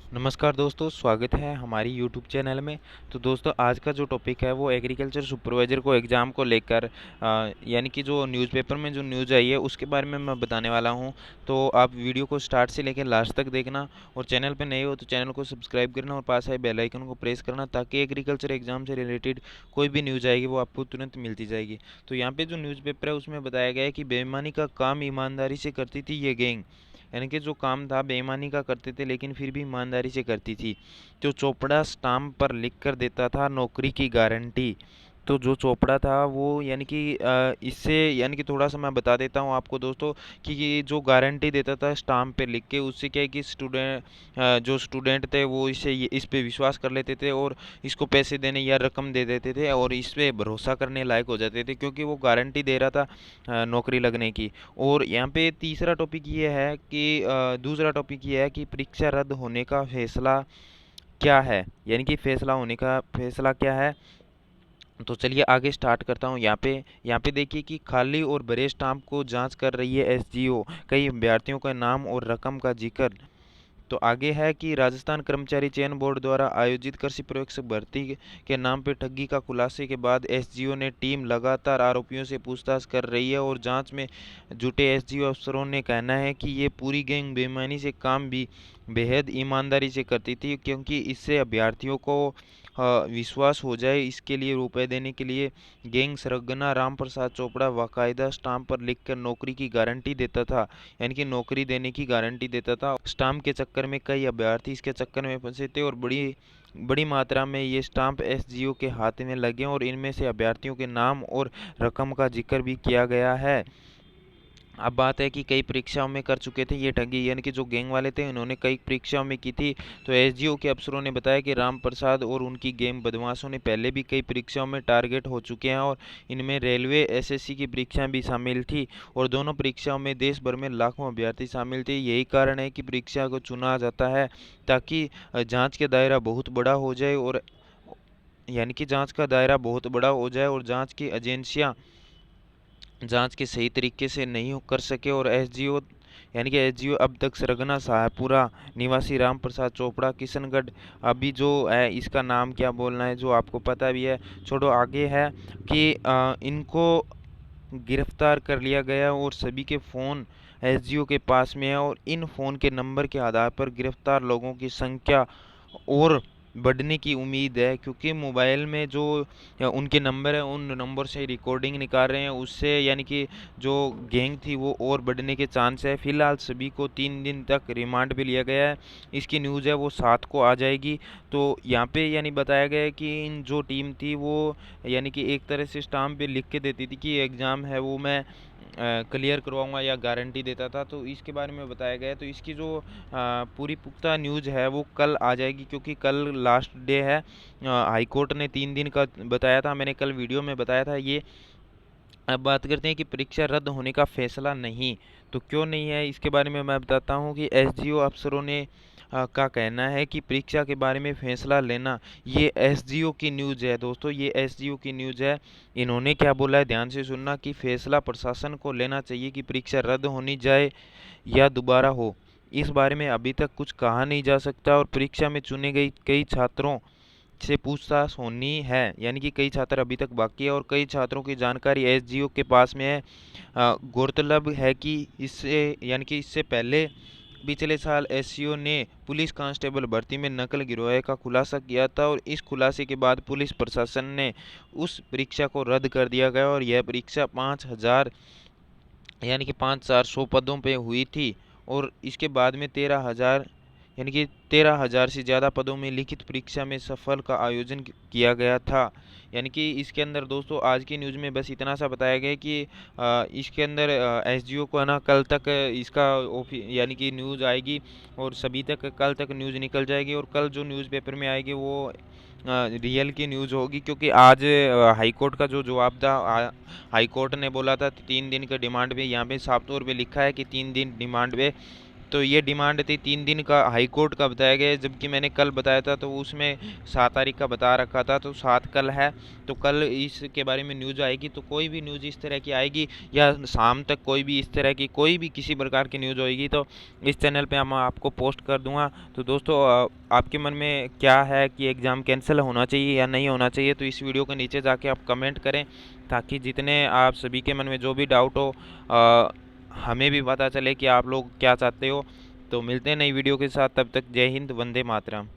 नमस्कार दोस्तों, स्वागत है हमारी यूट्यूब चैनल में। तो दोस्तों, आज का जो टॉपिक है वो एग्रीकल्चर सुपरवाइज़र को एग्ज़ाम को लेकर यानी कि जो न्यूज़पेपर में जो न्यूज़ आई है उसके बारे में मैं बताने वाला हूं। तो आप वीडियो को स्टार्ट से लेकर लास्ट तक देखना, और चैनल पर नए हो तो चैनल को सब्सक्राइब करना और पास आए बेल आइकन को प्रेस करना, ताकि एग्रीकल्चर एग्ज़ाम से रिलेटेड कोई भी न्यूज़ आएगी वो आपको तुरंत मिलती जाएगी। तो यहाँ पर जो न्यूज़पेपर है उसमें बताया गया है कि बेईमानी का काम ईमानदारी से करती थी ये गैंग, यानी कि जो काम था बेईमानी का करते थे लेकिन फिर भी ईमानदारी से करती थी। जो चोपड़ा स्टाम्प पर लिख कर देता था नौकरी की गारंटी। तो जो चोपड़ा था वो यानी कि इससे यानी कि थोड़ा सा मैं बता देता हूँ आपको दोस्तों, कि ये जो गारंटी देता था स्टाम्प पे लिख के, उससे क्या है कि जो स्टूडेंट थे वो इस पे विश्वास कर लेते थे और इसको पैसे देने या रकम दे देते थे और इस पे भरोसा करने लायक हो जाते थे, क्योंकि वो गारंटी दे रहा था नौकरी लगने की। और यहाँ पे तीसरा टॉपिक ये है कि दूसरा टॉपिक ये है कि परीक्षा रद्द होने का फैसला क्या है, यानी कि फैसला होने का फैसला क्या है। तो चलिए आगे स्टार्ट करता हूँ। यहाँ पे देखिए कि खाली और भरे स्टाम्प को जांच कर रही है एसजीओ, कई अभ्यर्थियों का नाम और रकम का जिक्र। तो आगे है कि राजस्थान कर्मचारी चयन बोर्ड द्वारा आयोजित कृषि प्रशिक्षक भर्ती के नाम पर ठगी का खुलासे के बाद एसजीओ ने टीम लगातार आरोपियों से पूछताछ कर रही है, और जांच में जुटे एसजीओ अफसरों ने कहना है कि ये पूरी गैंग बेईमानी से काम भी बेहद ईमानदारी से करती थी, क्योंकि इससे अभ्यर्थियों को विश्वास हो जाए, इसके लिए रुपए देने के लिए गैंग सरगना राम प्रसाद चोपड़ा बाकायदा स्टाम्प पर लिखकर नौकरी की गारंटी देता था, यानी कि नौकरी देने की गारंटी देता था। स्टाम्प के चक्कर में कई अभ्यर्थी इसके चक्कर में फंसे थे, और बड़ी बड़ी मात्रा में ये स्टाम्प एसजीओ के हाथ में लगे, और इनमें से अभ्यर्थियों के नाम और रकम का जिक्र भी किया गया है। अब बात है कि कई परीक्षाओं में कर चुके थे ये ठगी, यानी कि जो गैंग वाले थे उन्होंने कई परीक्षाओं में की थी। तो एसजीओ के अफसरों ने बताया कि राम प्रसाद और उनकी गैंग बदमाशों ने पहले भी कई परीक्षाओं में टारगेट हो चुके हैं, और इनमें रेलवे एसएससी की परीक्षाएं भी शामिल थी, और दोनों परीक्षाओं में देश भर में लाखों अभ्यर्थी शामिल थे। यही कारण है कि परीक्षा को चुना जाता है, ताकि जांच का दायरा बहुत बड़ा हो जाए, और यानी कि जांच का दायरा बहुत बड़ा हो जाए और जांच की एजेंसियां जांच के सही तरीके से नहीं कर सके। और एसजीओ यानी कि एसजीओ अब तक सरगना साहपुरा निवासी राम प्रसाद चोपड़ा किशनगढ़, अभी जो है इसका नाम क्या बोलना है जो आपको पता भी है, छोड़ो। आगे है कि इनको गिरफ्तार कर लिया गया और सभी के फ़ोन एसजीओ के पास में है, और इन फ़ोन के नंबर के आधार पर गिरफ्तार लोगों की संख्या और बढ़ने की उम्मीद है, क्योंकि मोबाइल में जो उनके नंबर है उन नंबर से रिकॉर्डिंग निकाल रहे हैं, उससे यानी कि जो गैंग थी वो और बढ़ने के चांस है। फिलहाल सभी को 3 दिन तक रिमांड भी लिया गया है। इसकी न्यूज़ है वो 7 को आ जाएगी। तो यहाँ पे यानी बताया गया है कि इन जो टीम थी वो यानी कि एक तरह से स्टाम्प पे लिख के देती थी कि एग्ज़ाम है वो मैं क्लियर करवाऊंगा या गारंटी देता था। तो इसके बारे में बताया गया है। तो इसकी जो पूरी पुख्ता न्यूज़ है वो कल आ जाएगी, क्योंकि कल लास्ट डे है। हाई कोर्ट ने 3 दिन का बताया था, मैंने कल वीडियो में बताया था ये। अब बात करते हैं कि परीक्षा रद्द होने का फैसला नहीं, तो क्यों नहीं है इसके बारे में मैं बताता हूँ कि एसजीओ अफसरों ने का कहना है कि परीक्षा के बारे में फैसला लेना, ये एसजीओ की न्यूज़ है दोस्तों, ये एसजीओ की न्यूज़ है। इन्होंने क्या बोला है ध्यान से सुनना, कि फैसला प्रशासन को लेना चाहिए कि परीक्षा रद्द होनी जाए या दोबारा हो। इस बारे में अभी तक कुछ कहा नहीं जा सकता, और परीक्षा में चुने गए कई छात्रों से पूछताछ होनी है, यानी कि कई छात्र अभी तक बाकी है और कई छात्रों की जानकारी एसजीओ के पास में है। गौरतलब है कि इससे पहले पिछले साल एसजीओ ने पुलिस कांस्टेबल भर्ती में नकल गिरोह का खुलासा किया था, और इस खुलासे के बाद पुलिस प्रशासन ने उस परीक्षा को रद्द कर दिया गया, और यह परीक्षा 5,000 यानी कि 5,400 पदों पे हुई थी, और इसके बाद में 13,000 यानी कि 13,000 से ज़्यादा पदों में लिखित परीक्षा में सफल का आयोजन किया गया था। यानी कि इसके अंदर दोस्तों आज की न्यूज़ में बस इतना सा बताया गया कि इसके अंदर एसजीओ को है ना कल तक इसका यानी कि न्यूज़ आएगी, और सभी तक कल तक न्यूज़ निकल जाएगी, और कल जो न्यूज़पेपर में आएगी वो रियल की न्यूज़ होगी, क्योंकि आज हाई कोर्ट का जो जवाब था, हाई कोर्ट ने बोला था 3 दिन का डिमांड पे, यहाँ पे साफ तौर पे लिखा है कि 3 दिन डिमांड पे तो ये डिमांड थी 3 दिन का हाई कोर्ट का बताया गया है, जबकि मैंने कल बताया था तो उसमें 7 तारीख का बता रखा था, तो 7 कल है। तो कल इसके बारे में न्यूज़ आएगी, तो कोई भी न्यूज़ इस तरह की आएगी या शाम तक कोई भी इस तरह की कोई भी किसी प्रकार की न्यूज़ होएगी तो इस चैनल पे हम आपको पोस्ट कर दूंगा। तो दोस्तों आपके मन में क्या है कि एग्ज़ाम कैंसिल होना चाहिए या नहीं होना चाहिए, तो इस वीडियो के नीचे जाके आप कमेंट करें, ताकि जितने आप सभी के मन में जो भी डाउट हो हमें भी पता चले कि आप लोग क्या चाहते हो। तो मिलते हैं नई वीडियो के साथ, तब तक जय हिंद, वंदे मातरम।